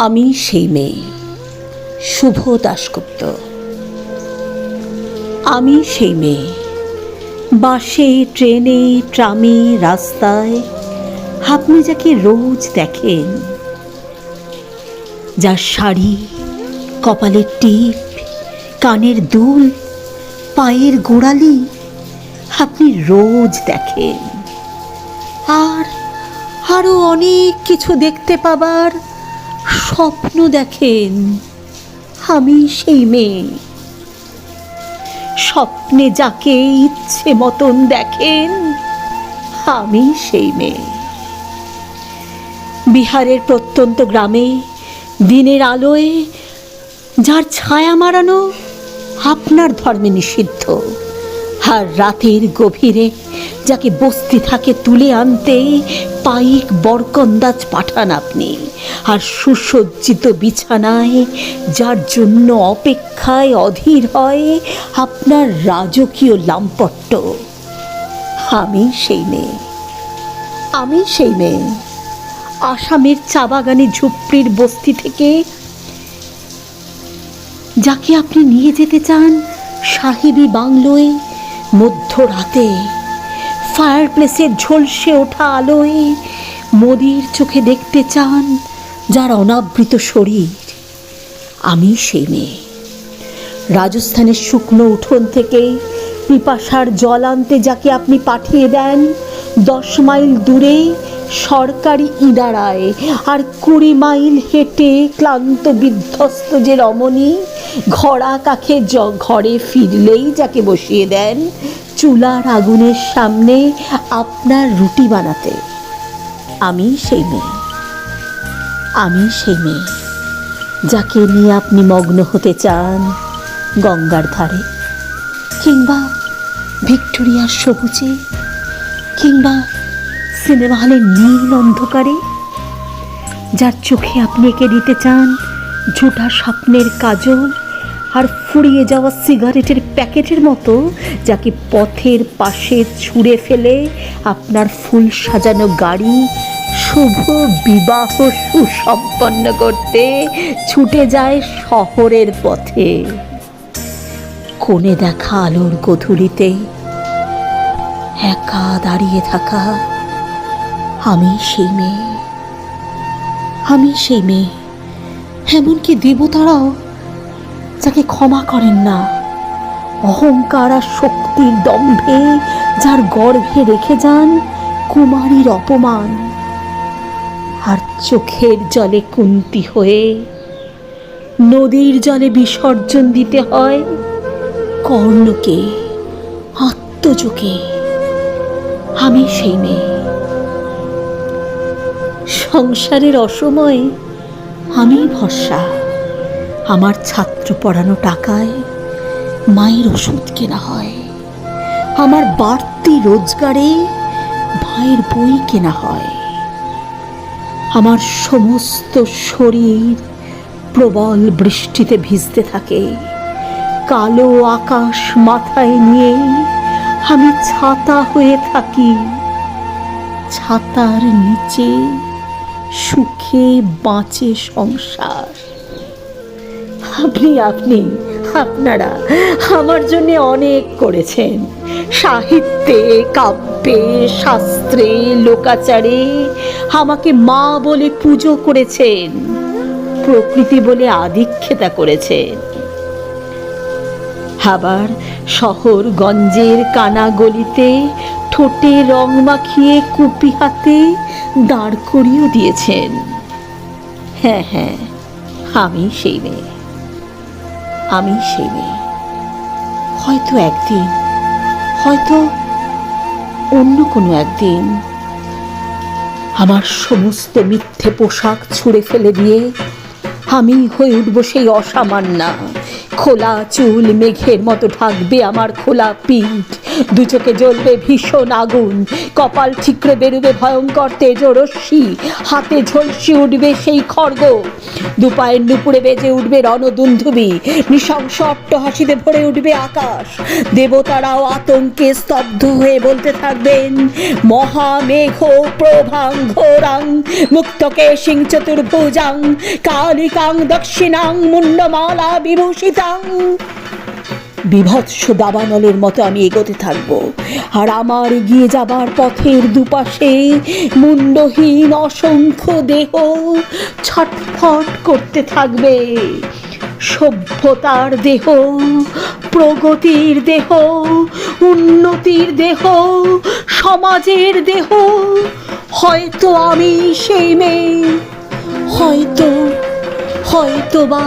আমি সেই মেয়ে, শুভ দাশগুপ্ত। আমি সেই মেয়ে, বাসে, ট্রেনে, ট্রামে, রাস্তায় আপনি যাকে রোজ দেখেন, যার শাড়ি, কপালের টিপ, কানের দুল, পায়ের গোড়ালি আপনি রোজ দেখেন। আর আরও অনেক কিছু দেখতে পাবার স্বপ্ন দেখেন। আমি সেই মেয়ে, স্বপ্নে যাকে ইচ্ছে মতন দেখেন, আমি সেই মেয়ে। বিহারের প্রত্যন্ত গ্রামে দিনের আলোয় যার ছায়া মারানো আপনার ধর্মে নিষিদ্ধ, আর রাতের গভীরে যাকে বস্তি থাকে তুলে আনতে পাইক বরকন্দাজ পাঠান আপনি, আর সুসজ্জিত বিছানায় যার জন্য অপেক্ষায় অধীর হয় আপনার রাজকীয় লাম্পট্য, আমি সেই মেয়ে। আমি সেই মেয়ে, আসামের চা বাগানে ঝুপড়ির বস্তি থেকে যাকে আপনি নিয়ে যেতে চান সাহেবী বাংলোয় মধ্যরাতে, ফায়ার প্লেসের ঝলসে ওঠা আলোয় মোদির চোখে দেখতে চান যার অনাবৃত শরীর, আমি সেই মেয়ে। রাজস্থানের শুকনো উঠোন থেকে পিপাসার জল আনতে যাকে আপনি পাঠিয়ে দেন 10 মাইল দূরে সরকারি ইদারায়, আর 20 মাইল হেঁটে ক্লান্ত বিধ্বস্ত যে রমণী ঘোড়া কাখে ঘরে ফিরলেই যাকে বসিয়ে দেন চুলার আগুনের সামনে আপনার রুটি বানাতে, আমি সেই মেয়ে। আমি সেই মেয়ে যাকে নিয়ে আপনি মগ্ন হতে চান গঙ্গার ধারে, কিংবা ভিক্টোরিয়ার সবুজে, কিংবা সিনেমা হলের নীল অন্ধকারে, যার চোখে আপনি এঁকে দিতে চান ঝোঁটা স্বপ্নের কাজল, আর ফুরিয়ে যাওয়া সিগারেটের প্যাকেটের মতো যাকে পথের পাশে ছুঁড়ে ফেলে আপনার ফুল সাজানো গাড়ি শুভ বিবাহ সুসম্পন্ন করতে ছুটে যায় শহরের পথে। কোণে দেখা আলোর গধূলিতে একা দাঁড়িয়ে থাকা আমি সেই মেয়ে। আমি সেই মেয়ে, এমনকি দেবতারাও যাকে ক্ষমা করেন না, অহংকার আর শক্তির দম্ভে যার গর্ভে রেখে যান কুমারীর অপমান, আর চোখের জলে কুন্তি হয়ে নদীর জলে বিসর্জন দিতে হয় কর্ণকে, আত্মজকে, আমি সেই মেয়ে। সংসারের অসময়ে আমি ভরসা, আমার ছাত্র পড়ানো টাকায় মায়ের ওষুধ কেনা হয়, আমার বাড়তি রোজগারে ভাইয়ের বই কেনা হয়, আমার সমস্ত শরীর প্রবল বৃষ্টিতে ভিজতে থাকে, কালো আকাশ মাথায় নিয়ে আমি ছাতা হয়ে থাকি, ছাতার নিচে সুখে বাঁচে সংসার। আপনারা আমার জন্য অনেক করেছেন, সাহিত্যে, কাব্যে, শাস্ত্রে, লোকাচারে আমাকে মা বলে পুজো করেছেন, প্রকৃতি বলে আদিক্ষেতা করেছেন। আবার শহর গঞ্জের কানা গলিতে ঠোঁটে রং মাখিয়ে কুপি হাতে দাঁড় করিয়ে দিয়েছেন। হ্যাঁ হ্যাঁ, আমি সেই মেয়ে। আমি সেই মেয়ে। হয়তো একদিন, হয়তো অন্য কোনো একদিন আমার সমস্ত মিথ্যে পোশাক ছুঁড়ে ফেলে দিয়ে আমি হয়ে উঠব সেই অসামান্যা, খোলা চুল মেঘের মতো ঢাকবে আমার খোলা পিঠ, দু চোখে জ্বলবে ভীষণ আগুন, কপাল ঠিকরে বেরুবে ভয়ঙ্কর তেজরশ্মি, হাতে ঝলসে উঠবে সেই খড়গ, দুপায়ের নুপুরে বেজে উঠবে রণদুন্ধুবি, নৃশংস অট্টহাসিতে ভরে উঠবে আকাশ। দেবতারাও আতঙ্কে স্তব্ধ হয়ে বলতে থাকবেন, মহামেঘ প্রভাং ঘোরাং মুক্তকেশিং চতুর্ভুজাং কালিকাং দক্ষিণাং মুন্ডমালা বিভূষিতাং। বিভৎস দাবানলের মতো আমি এগোতে থাকবো, আর আমার এগিয়ে যাবার পথের দুপাশে মুন্ডহীন অসংখ্য দেহ ছটফট করতে থাকবে। সভ্যতার দেহ, প্রগতির দেহ, উন্নতির দেহ, সমাজের দেহ। হয়তো আমি সেই মেয়ে, হয়তো বা